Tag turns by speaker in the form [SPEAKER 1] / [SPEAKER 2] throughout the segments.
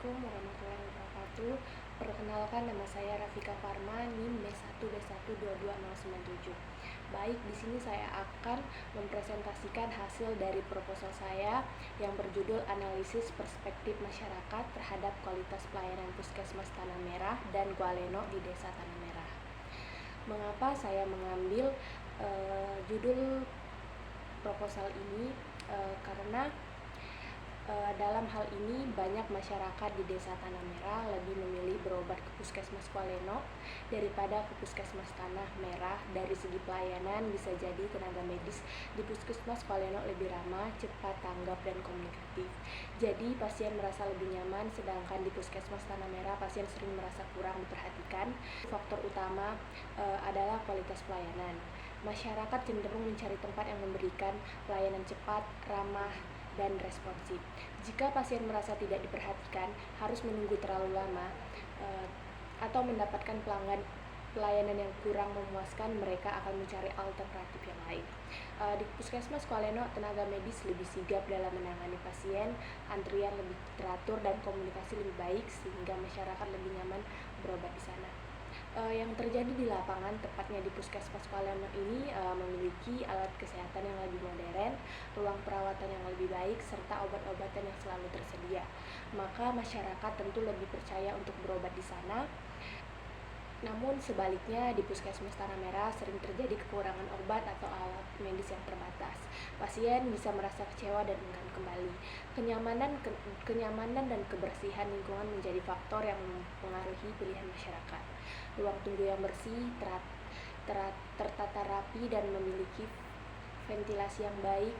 [SPEAKER 1] Assalamualaikum warahmatullahi wabarakatuh. Perkenalkan, nama saya Rafika Farma, NIM B1B12297. Baik, di sini saya akan mempresentasikan hasil dari proposal saya yang berjudul Analisis Perspektif Masyarakat Terhadap Kualitas Pelayanan Puskesmas Tanah Merah dan Gualeno di Desa Tanah Merah. Mengapa saya mengambil judul proposal ini? Karena dalam hal ini banyak masyarakat di Desa Tanah Merah lebih memilih berobat ke Puskesmas Gualeno daripada ke Puskesmas Tanah Merah. Dari segi pelayanan, bisa jadi tenaga medis di Puskesmas Gualeno lebih ramah, cepat tanggap, dan komunikatif. Jadi pasien merasa lebih nyaman, sedangkan di Puskesmas Tanah Merah pasien sering merasa kurang diperhatikan. Faktor utama adalah kualitas pelayanan. Masyarakat cenderung mencari tempat yang memberikan pelayanan cepat, ramah, dan responsif. Jika pasien merasa tidak diperhatikan, harus menunggu terlalu lama, atau mendapatkan pelayanan yang kurang memuaskan, mereka akan mencari alternatif yang lain. Di Puskesmas Gualeno, tenaga medis lebih sigap dalam menangani pasien, antrian lebih teratur, dan komunikasi lebih baik, sehingga masyarakat lebih nyaman berobat di sana. Yang terjadi di lapangan, tepatnya di Puskesmas Gualeno ini, memiliki alat kesehatan yang lebih modern, ruang perawatan yang lebih baik, serta obat-obatan yang selalu tersedia. Maka masyarakat tentu lebih percaya untuk berobat di sana. Namun sebaliknya, di Puskesmas Tanah Merah sering terjadi kekurangan obat atau alat medis yang terbatas. Pasien bisa merasa kecewa dan enggan kembali. Kenyamanan dan kebersihan lingkungan menjadi faktor yang mempengaruhi pilihan masyarakat. Ruang tunggu yang bersih, tertata rapi, dan memiliki ventilasi yang baik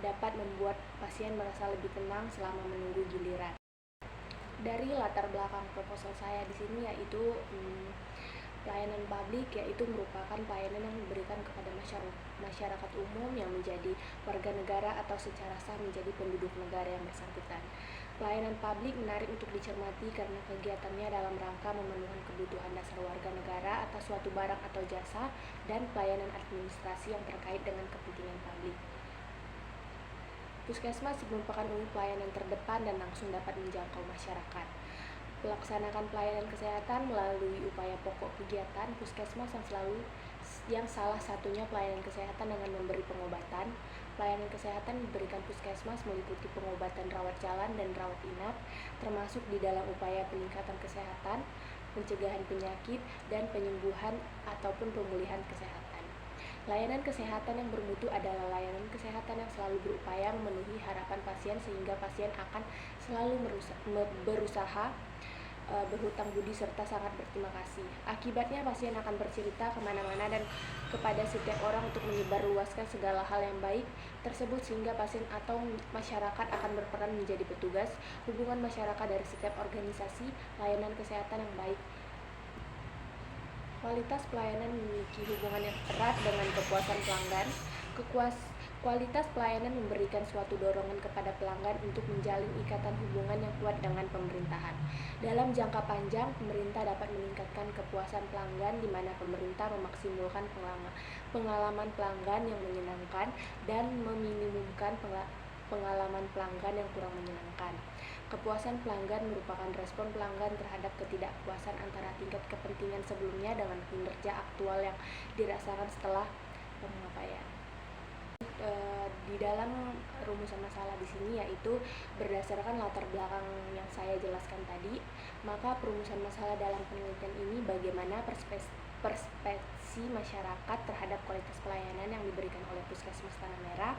[SPEAKER 1] dapat membuat pasien merasa lebih tenang selama menunggu giliran. Dari latar belakang proposal saya di sini yaitu pelayanan publik, yaitu merupakan pelayanan yang diberikan kepada masyarakat umum yang menjadi warga negara atau secara sah menjadi penduduk negara yang bersangkutan. Pelayanan publik menarik untuk dicermati karena kegiatannya dalam rangka memenuhi kebutuhan dasar warga negara atas suatu barang atau jasa, dan pelayanan administrasi yang terkait dengan kepentingan publik. Puskesmas merupakan unit pelayanan terdepan dan langsung dapat menjangkau masyarakat. Melaksanakan pelayanan kesehatan melalui upaya pokok kegiatan Puskesmas yang salah satunya pelayanan kesehatan dengan memberi pengobatan. Pelayanan kesehatan diberikan Puskesmas meliputi pengobatan rawat jalan dan rawat inap, termasuk di dalam upaya peningkatan kesehatan, pencegahan penyakit, dan penyembuhan ataupun pemulihan kesehatan. Layanan kesehatan yang bermutu adalah layanan kesehatan yang selalu berupaya memenuhi harapan pasien, sehingga pasien akan selalu berusaha berhutang budi serta sangat berterima kasih. Akibatnya pasien akan bercerita kemana-mana dan kepada setiap orang untuk menyebarluaskan segala hal yang baik tersebut, sehingga pasien atau masyarakat akan berperan menjadi petugas hubungan masyarakat dari setiap organisasi layanan kesehatan yang baik. Kualitas pelayanan memiliki hubungan yang erat dengan kepuasan pelanggan. Kualitas pelayanan memberikan suatu dorongan kepada pelanggan untuk menjalin ikatan hubungan yang kuat dengan pemerintahan. Dalam jangka panjang, pemerintah dapat meningkatkan kepuasan pelanggan, di mana pemerintah memaksimalkan pengalaman pelanggan yang menyenangkan dan meminimumkan pengalaman pelanggan yang kurang menyenangkan. Kepuasan pelanggan merupakan respon pelanggan terhadap ketidakpuasan antara tingkat kepentingan sebelumnya dengan kinerja aktual yang dirasakan setelah penyampaian. Di dalam rumusan masalah di sini, yaitu berdasarkan latar belakang yang saya jelaskan tadi, maka perumusan masalah dalam penelitian ini bagaimana persepsi masyarakat terhadap kualitas pelayanan yang diberikan oleh Puskesmas Tanah Merah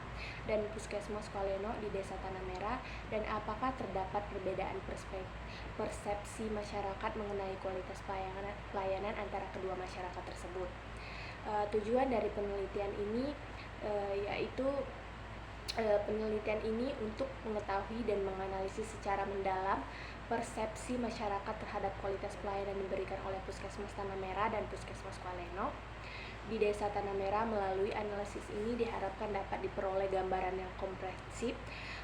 [SPEAKER 1] dan Puskesmas Gualeno di Desa Tanah Merah, dan apakah terdapat perbedaan persepsi masyarakat mengenai kualitas pelayanan antara kedua masyarakat tersebut. Tujuan dari penelitian ini yaitu penelitian ini untuk mengetahui dan menganalisis secara mendalam persepsi masyarakat terhadap kualitas pelayanan diberikan oleh Puskesmas Tanah Merah dan Puskesmas Gualeno di Desa Tanah Merah. Melalui analisis ini diharapkan dapat diperoleh gambaran yang komprehensif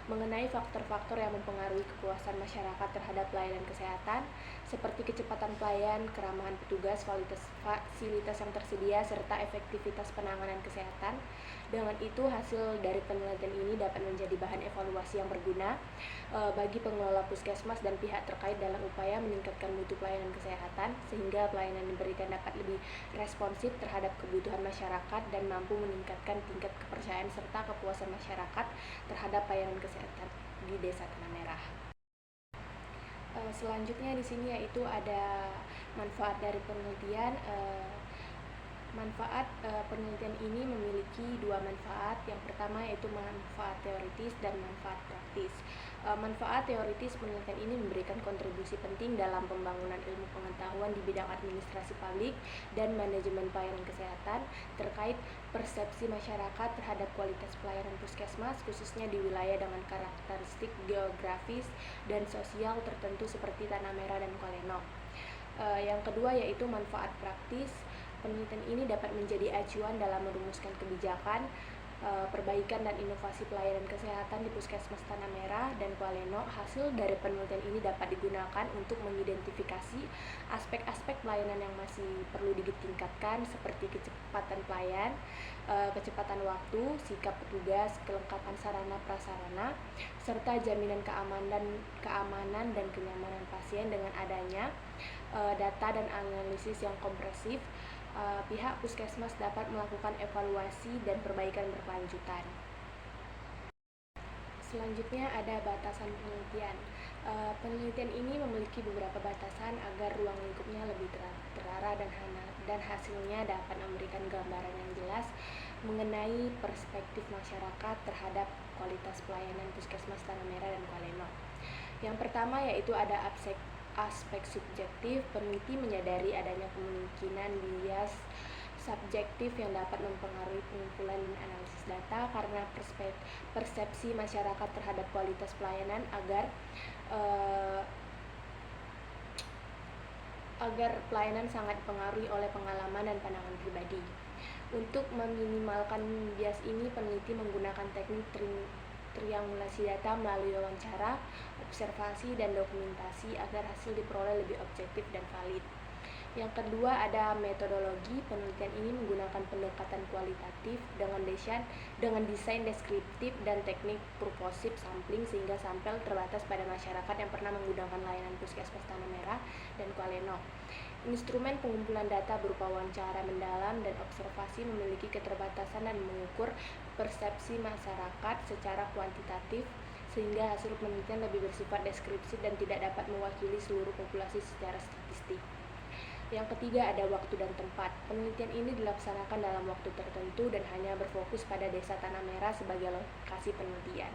[SPEAKER 1] mengenai faktor-faktor yang mempengaruhi kepuasan masyarakat terhadap pelayanan kesehatan, seperti kecepatan pelayan, keramahan petugas, kualitas fasilitas yang tersedia, serta efektivitas penanganan kesehatan. Dengan itu, hasil dari penelitian ini dapat menjadi bahan evaluasi yang berguna bagi pengelola puskesmas dan pihak terkait dalam upaya meningkatkan mutu pelayanan kesehatan, sehingga pelayanan yang diberikan dapat lebih responsif terhadap kebutuhan masyarakat dan mampu meningkatkan tingkat kepercayaan serta kepuasan masyarakat terhadap pelayanan kesehatan di Desa Tanah Merah. Selanjutnya di sini yaitu ada manfaat dari penelitian. Penelitian ini memiliki dua manfaat. Yang pertama yaitu manfaat teoritis dan manfaat praktis. Manfaat teoritis penelitian ini memberikan kontribusi penting dalam pembangunan ilmu pengetahuan di bidang administrasi publik dan manajemen pelayanan kesehatan terkait persepsi masyarakat terhadap kualitas pelayanan puskesmas, khususnya di wilayah dengan karakteristik geografis dan sosial tertentu seperti Tanah Merah dan Kualeno. Yang kedua yaitu manfaat praktis. Penelitian ini dapat menjadi acuan dalam merumuskan kebijakan, perbaikan dan inovasi pelayanan kesehatan di Puskesmas Tanah Merah dan Kualeno. Hasil dari penelitian ini dapat digunakan untuk mengidentifikasi aspek-aspek pelayanan yang masih perlu ditingkatkan, seperti kecepatan pelayan, kecepatan waktu, sikap petugas, kelengkapan sarana prasarana, serta jaminan keamanan dan kenyamanan pasien. Dengan adanya data dan analisis yang komprehensif, pihak puskesmas dapat melakukan evaluasi dan perbaikan berkelanjutan. Selanjutnya ada batasan penelitian. Penelitian ini memiliki beberapa batasan agar ruang lingkupnya lebih terarah dan hasilnya dapat memberikan gambaran yang jelas mengenai perspektif masyarakat terhadap kualitas pelayanan Puskesmas Tanah Merah dan Kualeno. Yang pertama yaitu ada aspek subjektif. Peneliti menyadari adanya kemungkinan bias subjektif yang dapat mempengaruhi pengumpulan dan analisis data karena persepsi masyarakat terhadap kualitas pelayanan agar pelayanan sangat dipengaruhi oleh pengalaman dan pandangan pribadi. Untuk meminimalkan bias ini, peneliti menggunakan teknik triangulasi data melalui wawancara, observasi, dan dokumentasi agar hasil diperoleh lebih objektif dan valid. Yang kedua ada metodologi. Penelitian ini menggunakan pendekatan kualitatif dengan desain deskriptif dan teknik purposive sampling, sehingga sampel terbatas pada masyarakat yang pernah menggunakan layanan Puskesmas Tanah Merah dan Kualeno. Instrumen pengumpulan data berupa wawancara mendalam dan observasi memiliki keterbatasan dan mengukur persepsi masyarakat secara kuantitatif, sehingga hasil penelitian lebih bersifat deskripsi dan tidak dapat mewakili seluruh populasi secara statistik. Yang ketiga ada waktu dan tempat. Penelitian ini dilaksanakan dalam waktu tertentu dan hanya berfokus pada Desa Tanah Merah sebagai lokasi penelitian.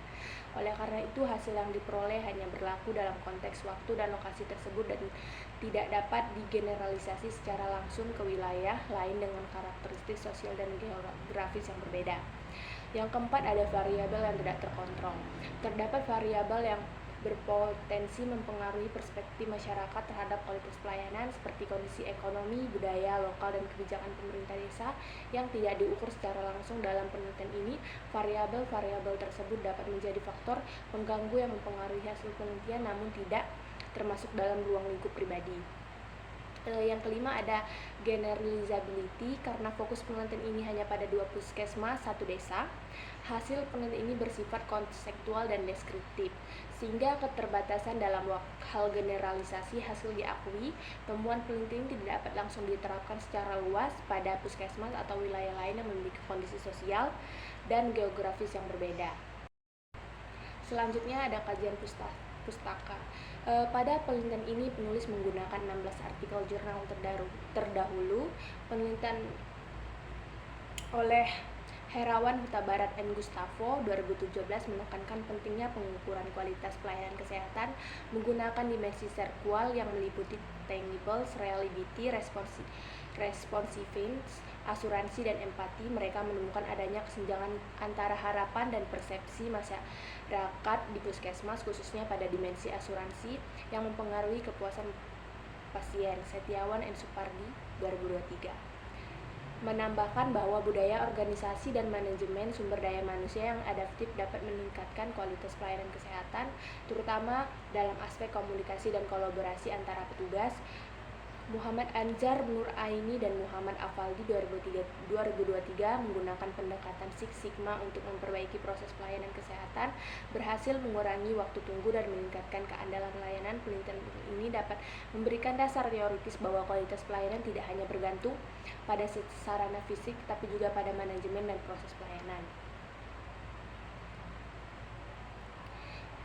[SPEAKER 1] Oleh karena itu, hasil yang diperoleh hanya berlaku dalam konteks waktu dan lokasi tersebut dan tidak dapat digeneralisasi secara langsung ke wilayah lain dengan karakteristik sosial dan geografis yang berbeda. Yang keempat ada variabel yang tidak terkontrol. Terdapat variabel yang berpotensi mempengaruhi perspektif masyarakat terhadap kualitas pelayanan, seperti kondisi ekonomi, budaya lokal, dan kebijakan pemerintah desa yang tidak diukur secara langsung. Dalam penelitian ini, variabel-variabel tersebut dapat menjadi faktor pengganggu yang mempengaruhi hasil penelitian namun tidak termasuk dalam ruang lingkup pribadi. Yang kelima ada generalizability. Karena fokus penelitian ini hanya pada 2 puskesmas, 1 desa, hasil penelitian ini bersifat konseptual dan deskriptif, sehingga keterbatasan dalam hal generalisasi hasil diakui. Temuan penelitian tidak dapat langsung diterapkan secara luas pada puskesmas atau wilayah lain yang memiliki kondisi sosial dan geografis yang berbeda. Selanjutnya ada kajian pustaka. Pada penelitian ini penulis menggunakan 16 artikel jurnal terdahulu. Penelitian oleh Herawan Huta Barat and Gustavo 2017 menekankan pentingnya pengukuran kualitas pelayanan kesehatan menggunakan dimensi sekual yang meliputi tangibles, reliability, responsiveness, asuransi, dan empati. Mereka menemukan adanya kesenjangan antara harapan dan persepsi masyarakat di puskesmas, khususnya pada dimensi asuransi yang mempengaruhi kepuasan pasien. Setiawan and Supardi 2023. menambahkan bahwa budaya organisasi dan manajemen sumber daya manusia yang adaptif dapat meningkatkan kualitas pelayanan kesehatan, terutama dalam aspek komunikasi dan kolaborasi antara petugas. Muhammad Anjar Nur Aini dan Muhammad Afaldi 2023 menggunakan pendekatan Six Sigma untuk memperbaiki proses pelayanan kesehatan, berhasil mengurangi waktu tunggu dan meningkatkan keandalan layanan. Penelitian ini dapat memberikan dasar teoritis bahwa kualitas pelayanan tidak hanya bergantung pada sarana fisik, tapi juga pada manajemen dan proses pelayanan.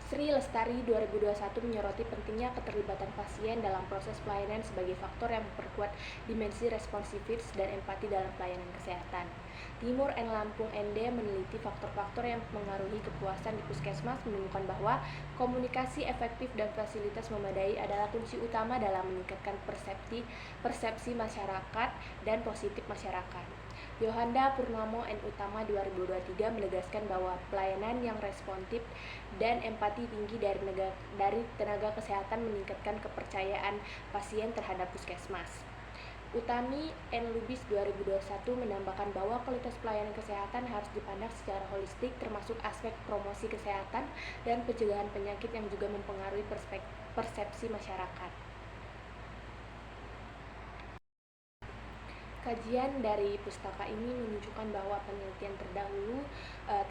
[SPEAKER 1] Sri Lestari 2021 menyoroti pentingnya keterlibatan pasien dalam proses pelayanan sebagai faktor yang memperkuat dimensi responsivitas dan empati dalam pelayanan kesehatan. Timur N. Lampung ND meneliti faktor-faktor yang mengaruhi kepuasan di puskesmas, menemukan bahwa komunikasi efektif dan fasilitas memadai adalah kunci utama dalam meningkatkan persepsi masyarakat dan positif masyarakat. Yohanda Purnomo N. Utama 2023 menegaskan bahwa pelayanan yang responsif dan empati tinggi dari tenaga kesehatan meningkatkan kepercayaan pasien terhadap puskesmas. Utami N. Lubis 2021 menambahkan bahwa kualitas pelayanan kesehatan harus dipandang secara holistik, termasuk aspek promosi kesehatan dan pencegahan penyakit yang juga mempengaruhi persepsi masyarakat. Kajian dari pustaka ini menunjukkan bahwa penelitian terdahulu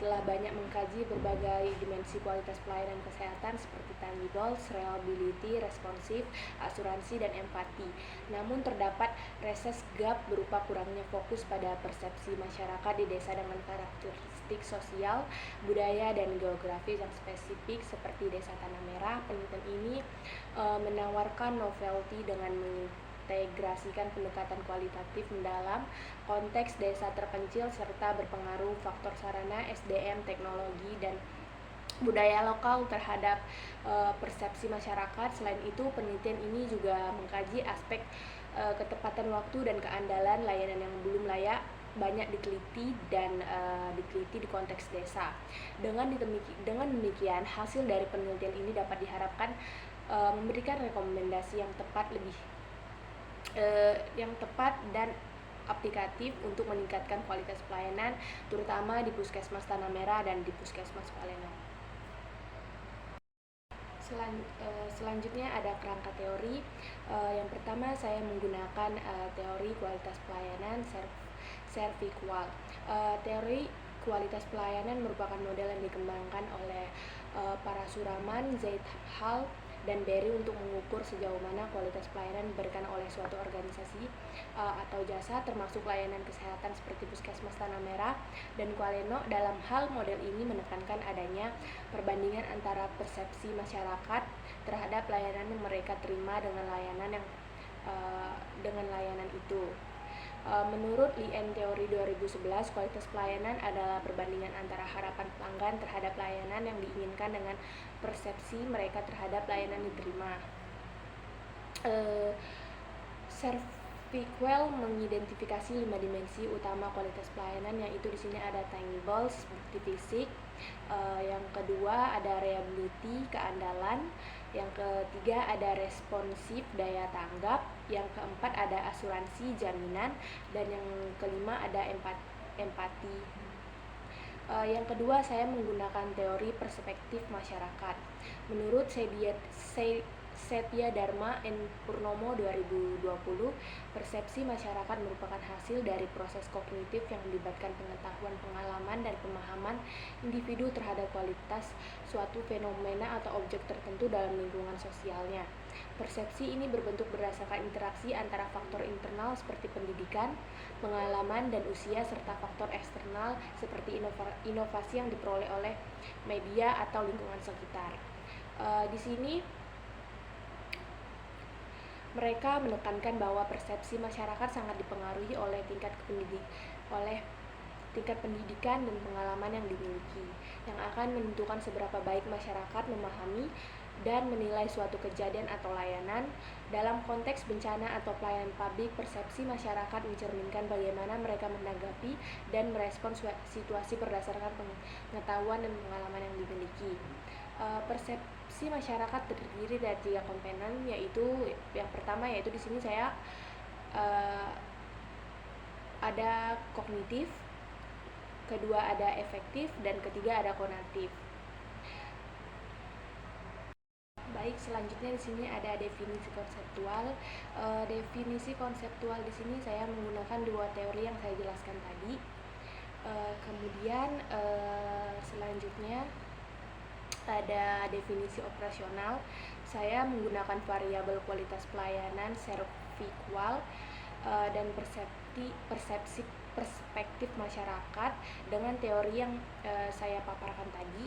[SPEAKER 1] telah banyak mengkaji berbagai dimensi kualitas pelayanan kesehatan seperti tangible, reliability, responsif, asuransi, dan empati. Namun terdapat reses gap berupa kurangnya fokus pada persepsi masyarakat di desa dengan karakteristik sosial, budaya, dan geografis yang spesifik seperti Desa Tanah Merah. Penelitian ini menawarkan novelty dengan integrasikan pendekatan kualitatif mendalam konteks desa terpencil serta berpengaruh faktor sarana, SDM, teknologi, dan budaya lokal terhadap persepsi masyarakat. Selain itu, penelitian ini juga mengkaji aspek ketepatan waktu dan keandalan layanan yang belum layak banyak diteliti di konteks desa. Dengan demikian, hasil dari penelitian ini dapat diharapkan memberikan rekomendasi yang tepat dan aplikatif untuk meningkatkan kualitas pelayanan, terutama di Puskesmas Tanah Merah dan di Puskesmas Palembang. Selanjutnya ada kerangka teori. Yang pertama, saya menggunakan teori kualitas pelayanan Serviqual. Teori kualitas pelayanan merupakan model yang dikembangkan oleh para Suraman, Zaid Hal, dan Berry untuk mengukur sejauh mana kualitas pelayanan diberikan oleh suatu organisasi atau jasa, termasuk layanan kesehatan seperti Puskesmas Tanah Merah dan Kualeno. Dalam hal model ini menekankan adanya perbandingan antara persepsi masyarakat terhadap layanan yang mereka terima dengan layanan itu. Menurut Lien Teori 2011, kualitas pelayanan adalah perbandingan antara harapan pelanggan terhadap layanan yang diinginkan dengan persepsi mereka terhadap layanan diterima. Serviqual mengidentifikasi 5 dimensi utama kualitas pelayanan, yaitu di sini ada tangible, bukti fisik, yang kedua ada reliability, keandalan, yang ketiga ada responsif, daya tanggap, yang keempat ada asuransi, jaminan, dan yang kelima ada empati. Yang kedua, saya menggunakan teori perspektif masyarakat. Menurut Setya Dharma N. Purnomo 2020, persepsi masyarakat merupakan hasil dari proses kognitif yang melibatkan pengetahuan, pengalaman, dan pemahaman individu terhadap kualitas suatu fenomena atau objek tertentu dalam lingkungan sosialnya. Persepsi ini berbentuk berdasarkan interaksi antara faktor internal seperti pendidikan, pengalaman, dan usia, serta faktor eksternal seperti inovasi yang diperoleh oleh media atau lingkungan sekitar. Di sini mereka menekankan bahwa persepsi masyarakat sangat dipengaruhi oleh tingkat pendidikan dan pengalaman yang dimiliki, yang akan menentukan seberapa baik masyarakat memahami dan menilai suatu kejadian atau layanan. Dalam konteks bencana atau pelayanan publik, persepsi masyarakat mencerminkan bagaimana mereka menanggapi dan merespons situasi berdasarkan pengetahuan dan pengalaman yang dimiliki. Persepsi masyarakat terdiri dari 3 komponen, yaitu yang pertama yaitu di sini saya ada kognitif, kedua ada efektif, dan ketiga ada konatif. Baik, selanjutnya di sini ada definisi konseptual. Definisi konseptual di sini saya menggunakan dua teori yang saya jelaskan tadi. Kemudian selanjutnya ada definisi operasional. Saya menggunakan variabel kualitas pelayanan servikual dan perspektif masyarakat dengan teori yang saya paparkan tadi,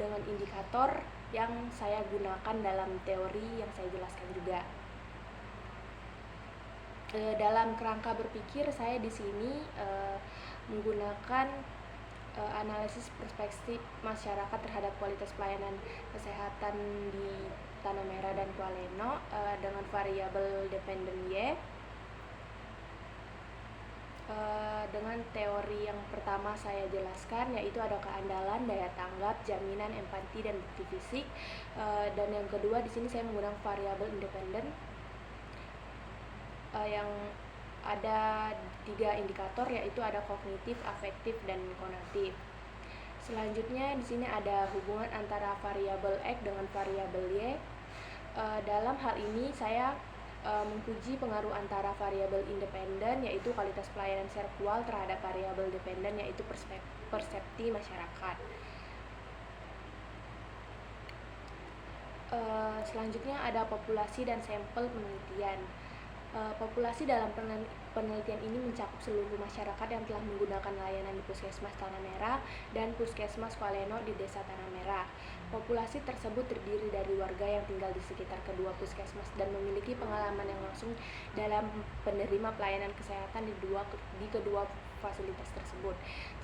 [SPEAKER 1] dengan indikator yang saya gunakan dalam teori yang saya jelaskan juga. Dalam kerangka berpikir, saya di sini menggunakan analisis perspektif masyarakat terhadap kualitas pelayanan kesehatan di Tanah Merah dan Kualeno dengan variabel dependen Y. Dengan teori yang pertama saya jelaskan, yaitu ada keandalan, daya tanggap, jaminan, empati, dan bukti fisik. Dan yang kedua di sini saya menggunakan variabel independen yang ada 3 indikator, yaitu ada kognitif, afektif, dan konatif. Selanjutnya di sini ada hubungan antara variabel X dengan variabel Y. Dalam hal ini saya mengkaji pengaruh antara variabel independen, yaitu kualitas pelayanan servikual, terhadap variabel dependen, yaitu persepsi masyarakat. Selanjutnya ada populasi dan sampel penelitian. Populasi dalam penelitian ini mencakup seluruh masyarakat yang telah menggunakan layanan di Puskesmas Tanah Merah dan Puskesmas Kualeno di Desa Tanah Merah. Populasi tersebut terdiri dari warga yang tinggal di sekitar kedua puskesmas dan memiliki pengalaman yang langsung dalam penerima pelayanan kesehatan di kedua fasilitas tersebut.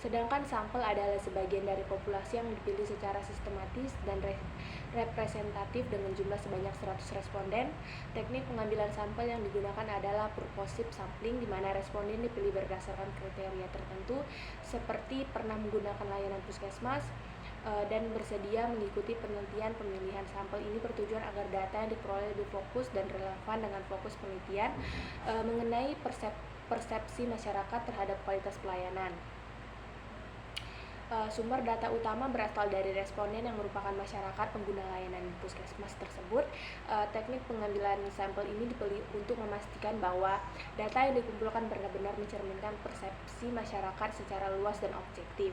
[SPEAKER 1] Sedangkan sampel adalah sebagian dari populasi yang dipilih secara sistematis dan representatif dengan jumlah sebanyak 100 responden. Teknik pengambilan sampel yang digunakan adalah purposive sampling, di mana responden dipilih berdasarkan kriteria tertentu seperti pernah menggunakan layanan puskesmas dan bersedia mengikuti penelitian. Pemilihan sampel ini bertujuan agar data yang diperoleh lebih fokus dan relevan dengan fokus penelitian mengenai persepsi masyarakat terhadap kualitas pelayanan. Sumber data utama berasal dari responden yang merupakan masyarakat pengguna layanan puskesmas tersebut. Teknik pengambilan sampel ini dipilih untuk memastikan bahwa data yang dikumpulkan benar-benar mencerminkan persepsi masyarakat secara luas dan objektif.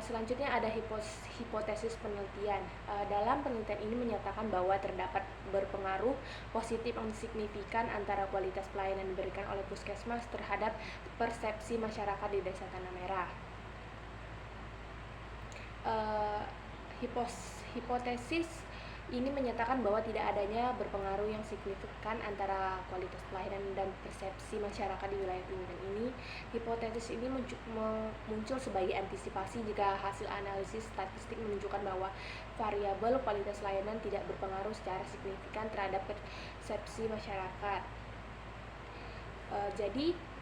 [SPEAKER 1] Selanjutnya ada hipotesis penelitian. Dalam penelitian ini menyatakan bahwa terdapat berpengaruh positif yang signifikan antara kualitas pelayanan diberikan oleh puskesmas terhadap persepsi masyarakat di Desa Tanah Merah. Hipotesis ini menyatakan bahwa tidak adanya berpengaruh yang signifikan antara kualitas pelayanan dan persepsi masyarakat di wilayah penelitian ini. Hipotesis ini muncul sebagai antisipasi jika hasil analisis statistik menunjukkan bahwa variabel kualitas layanan tidak berpengaruh secara signifikan terhadap persepsi masyarakat. Jadi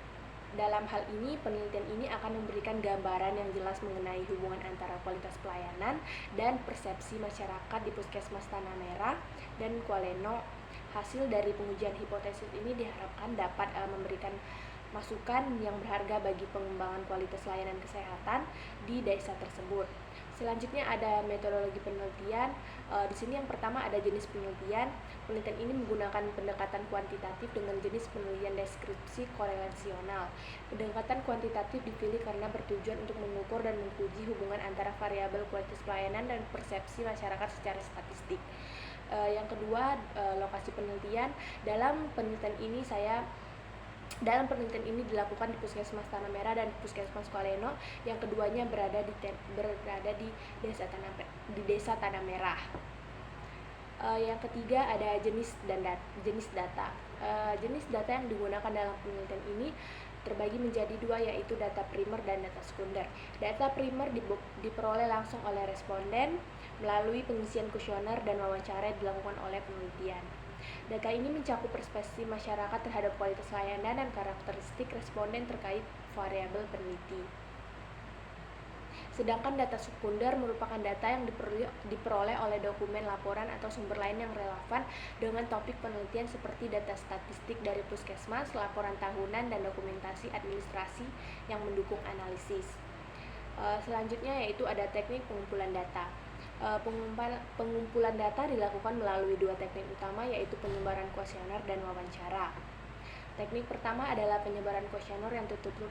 [SPEAKER 1] dalam hal ini, penelitian ini akan memberikan gambaran yang jelas mengenai hubungan antara kualitas pelayanan dan persepsi masyarakat di Puskesmas Tanah Merah dan Kualeno. Hasil dari pengujian hipotesis ini diharapkan dapat memberikan masukan yang berharga bagi pengembangan kualitas layanan kesehatan di desa tersebut. Selanjutnya ada metodologi penelitian. Di sini yang pertama ada jenis penelitian. Penelitian ini menggunakan pendekatan kuantitatif dengan jenis penelitian deskripsi korelasional. Pendekatan kuantitatif dipilih karena bertujuan untuk mengukur dan mengkaji hubungan antara variabel kualitas pelayanan dan persepsi masyarakat secara statistik. Yang kedua, lokasi penelitian. Dalam penelitian ini dilakukan di Puskesmas Tanah Merah dan Puskesmas Kualeno, yang keduanya berada di Desa Tanah Merah. Yang ketiga ada jenis data. Jenis data yang digunakan dalam penelitian ini terbagi menjadi 2, yaitu data primer dan data sekunder. Data primer diperoleh langsung oleh responden melalui pengisian kuesioner dan wawancara yang dilakukan oleh penelitian. Data ini mencakup persepsi masyarakat terhadap kualitas layanan dan karakteristik responden terkait variabel peneliti. Sedangkan data sekunder merupakan data yang diperoleh oleh dokumen laporan atau sumber lain yang relevan dengan topik penelitian seperti data statistik dari puskesmas, laporan tahunan, dan dokumentasi administrasi yang mendukung analisis. Selanjutnya yaitu ada teknik pengumpulan data. Pengumpulan data dilakukan melalui dua teknik utama, yaitu penyebaran kuesioner dan wawancara. Teknik pertama adalah penyebaran kuesioner yang tertutup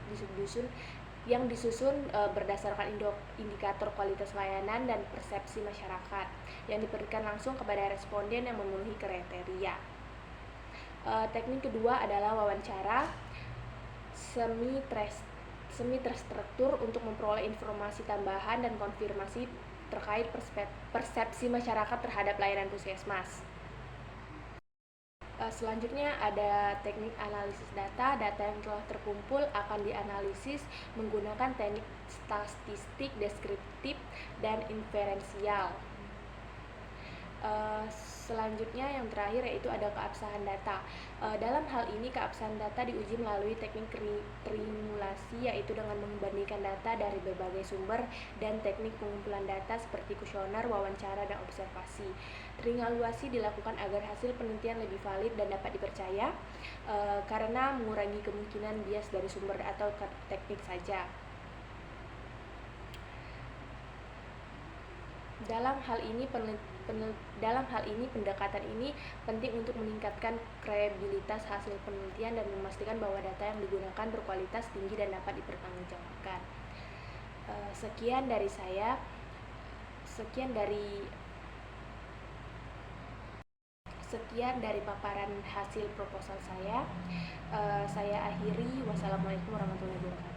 [SPEAKER 1] disusun berdasarkan indikator kualitas layanan dan persepsi masyarakat yang diberikan langsung kepada responden yang memenuhi kriteria. Teknik kedua adalah wawancara semi terstruktur untuk memperoleh informasi tambahan dan konfirmasi terkait persepsi masyarakat terhadap layanan puskesmas. Selanjutnya ada teknik analisis data. Data yang telah terkumpul akan dianalisis menggunakan teknik statistik deskriptif dan inferensial. Selanjutnya yang terakhir yaitu ada keabsahan data. Dalam hal ini keabsahan data diuji melalui teknik trimulasi, yaitu dengan membandingkan data dari berbagai sumber, dan teknik pengumpulan data seperti kuesioner, wawancara, dan observasi. Triangulasi dilakukan agar hasil penelitian lebih valid dan dapat dipercaya karena mengurangi kemungkinan bias dari sumber atau teknik saja. Dalam hal ini pendekatan ini penting untuk meningkatkan kredibilitas hasil penelitian dan memastikan bahwa data yang digunakan berkualitas tinggi dan dapat dipertanggungjawabkan. Sekian dari paparan hasil proposal saya. Saya akhiri. Wassalamualaikum warahmatullahi wabarakatuh.